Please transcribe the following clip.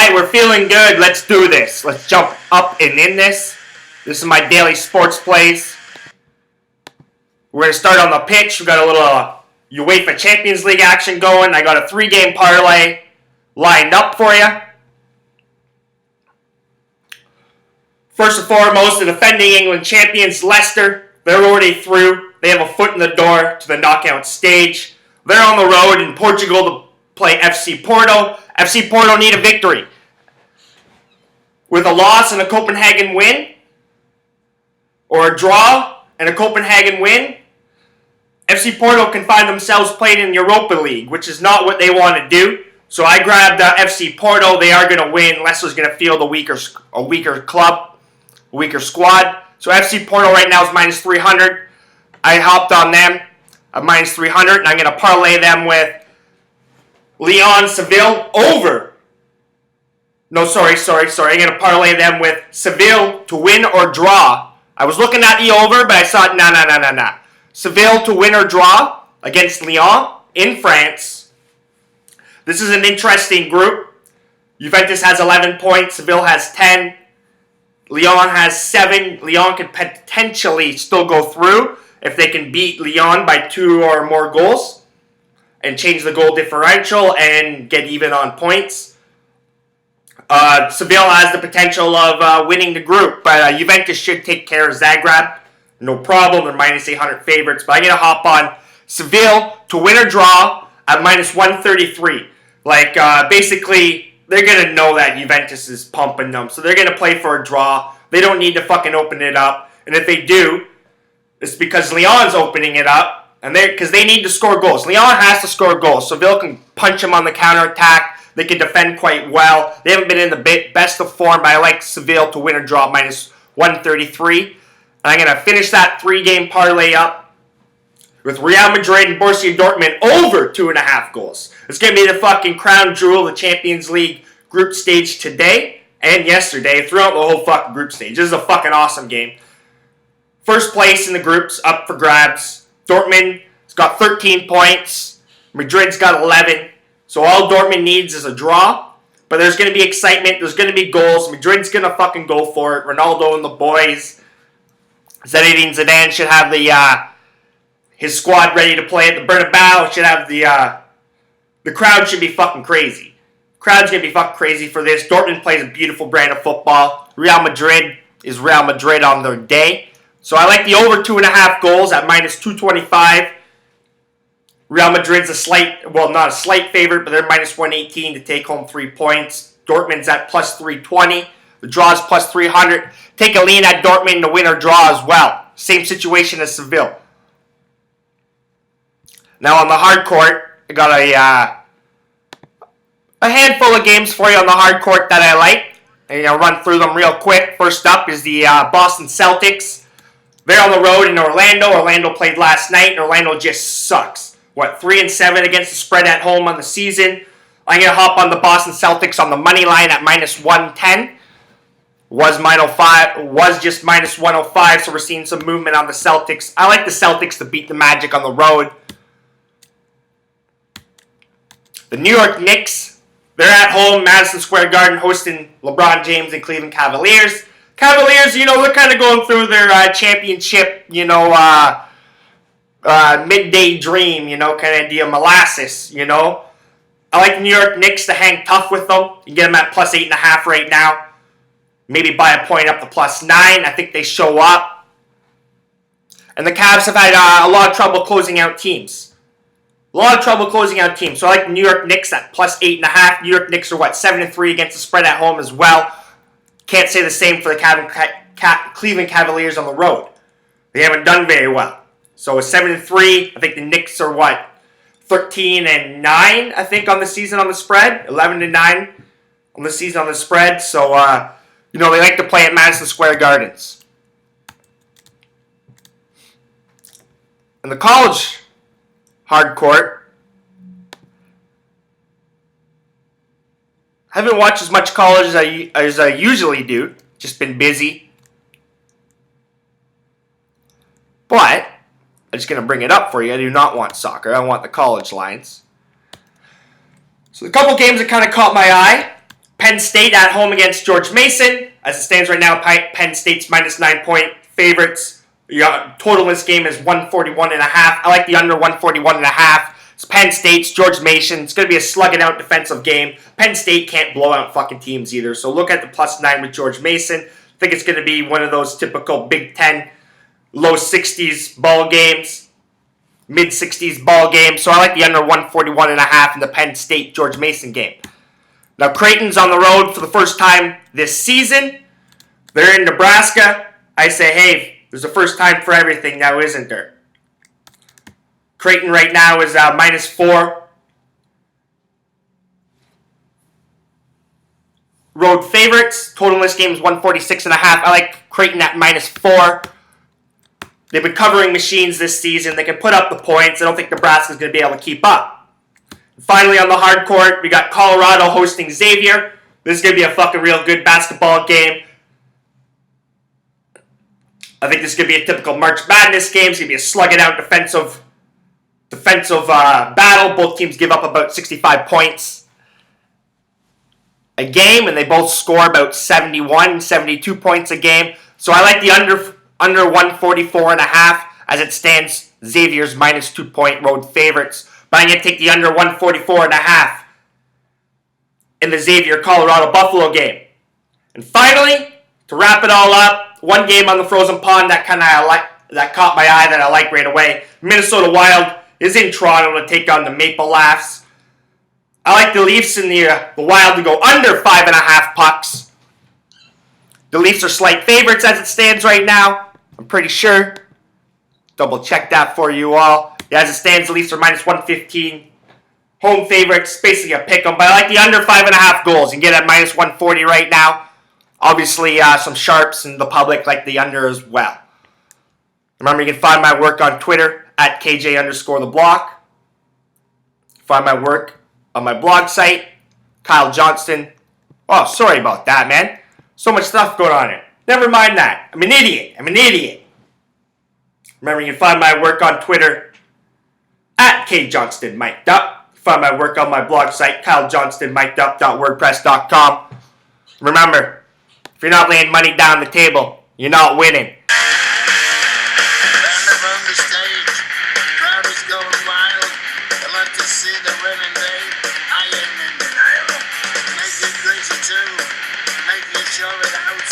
Alright, we're feeling good. Let's do this. Let's jump up and in this. This is my daily sports plays. We're going to start on the pitch. We've got a little UEFA Champions League action going. I got a 3-game parlay lined up for you. First and foremost, the defending England champions, Leicester. They're already through. They have a foot in the door to the knockout stage. They're on the road in Portugal to play FC Porto. FC Porto need a victory. With a loss and a Copenhagen win, or a draw and a Copenhagen win, FC Porto can find themselves playing in the Europa League, which is not what they want to do. So I grabbed FC Porto. They are going to win. Leicester's going to field a weaker club, a weaker squad. So FC Porto right now is minus 300. I hopped on them at minus 300, and I'm going to parlay them with Lyon Seville over. No, sorry. I'm going to parlay them with Seville to win or draw. I was looking at the over, but I saw nah. Seville to win or draw against Lyon in France. This is an interesting group. Juventus has 11 points. Seville has 10. Lyon has 7. Lyon could potentially still go through if they can beat Lyon by 2 or more goals and change the goal differential and get even on points. Seville has the potential of winning the group, but Juventus should take care of Zagreb. No problem. They're minus 800 favorites, but I'm going to hop on Seville to win or draw at minus 133. Basically, they're going to know that Juventus is pumping them, so they're going to play for a draw. They don't need to fucking open it up, and if they do, it's because Lyon's opening it up, and because they need to score goals. Lyon has to score goals. Seville can punch them on the counterattack. They can defend quite well. They haven't been in the best of form, but I like Seville to win or draw minus 133. And I'm going to finish that 3-game parlay up with Real Madrid and Borussia Dortmund over 2.5 goals. It's going to be the fucking crown jewel of the Champions League group stage today and yesterday, throughout the whole fucking group stage. This is a fucking awesome game. First place in the groups up for grabs. Dortmund's got 13 points. Madrid's got 11. So all Dortmund needs is a draw. But there's going to be excitement. There's going to be goals. Madrid's going to fucking go for it. Ronaldo and the boys. Zinedine Zidane should have his squad ready to play at the Bernabeu. Should have the crowd should be fucking crazy. Crowd's going to be fucking crazy for this. Dortmund plays a beautiful brand of football. Real Madrid is Real Madrid on their day. So I like the over 2.5 goals at minus 225. Real Madrid's not a slight favorite, but they're minus 118 to take home 3 points. Dortmund's at plus 320. The draw is plus 300. Take a lean at Dortmund to win or draw as well. Same situation as Seville. Now on the hard court, I got a handful of games for you on the hard court that I like. And I'll run through them real quick. First up is the Boston Celtics. They're on the road in Orlando. Orlando played last night, and Orlando just sucks. 3-7 against the spread at home on the season. I'm going to hop on the Boston Celtics on the money line at minus 110. Was just minus 105, so we're seeing some movement on the Celtics. I like the Celtics to beat the Magic on the road. The New York Knicks, they're at home, Madison Square Garden, hosting LeBron James and Cleveland Cavaliers. Cavaliers, they're kind of going through their championship, midday dream, kind of deal, molasses, I like the New York Knicks to hang tough with them. You get them at plus 8.5 right now. Maybe buy a point up to plus 9. I think they show up. And the Cavs have had a lot of trouble closing out teams. So I like the New York Knicks at plus 8.5. New York Knicks are 7-3 against the spread at home as well. Can't say the same for the Cleveland Cavaliers on the road. They haven't done very well. So 7-3. I think the Knicks are 13-9. I think on the season on the spread. 11-9 on the season on the spread. So they like to play at Madison Square Gardens. In the college hard court, I haven't watched as much college as I usually do. Just been busy. But I'm just going to bring it up for you. I do not want soccer. I want the college lines. So a couple games that kind of caught my eye. Penn State at home against George Mason. As it stands right now, Penn State's minus 9-point favorites. Total in this game is 141.5. I like the under 141.5. It's Penn State's George Mason. It's going to be a slugging out defensive game. Penn State can't blow out fucking teams either. So look at the +9 with George Mason. I think it's going to be one of those typical Big Ten low 60s ball games, mid 60s ball games. So I like the under 141.5 in the Penn State George Mason game. Now Creighton's on the road for the first time this season. They're in Nebraska. I say, hey, there's a first time for everything now, isn't there? Creighton right now is -4. Road favorites. Total in this game is 146.5. I like Creighton at -4. They've been covering machines this season. They can put up the points. I don't think Nebraska's going to be able to keep up. Finally, on the hard court, we got Colorado hosting Xavier. This is going to be a fucking real good basketball game. I think this is going to be a typical March Madness game. It's going to be a slugging-out defensive battle. Both teams give up about 65 points a game, and they both score about 71, 72 points a game. So I like the under 144.5. As it stands, Xavier's -2-point road favorites. But I'm going to take the under 144.5 in the Xavier-Colorado Buffalo game. And finally, to wrap it all up, one game on the frozen pond that caught my eye that I like right away. Minnesota Wild is in Toronto to take on the Maple Leafs. I like the Leafs and the Wild to go under 5.5 pucks. The Leafs are slight favorites as it stands right now. I'm pretty sure. Double check that for you all. Yeah, as it stands, the Leafs are -115. Home favorites, basically a pick 'em. But I like the under 5.5 goals. You can get at -140 right now. Obviously, some sharps and the public like the under as well. Remember, you can find my work on Twitter at KJ_the_block. Find my work on my blog site, Kyle Johnston. Oh, sorry about that, man. So much stuff going on here. Never mind that. I'm an idiot. Remember, you can find my work on Twitter at KJohnstonMic'd Find my work on my blog site, KyleJohnstonMic'd.wordpress.com. Remember, if you're not laying money down the table, you're not winning. Make it crazy too. Make it show it out.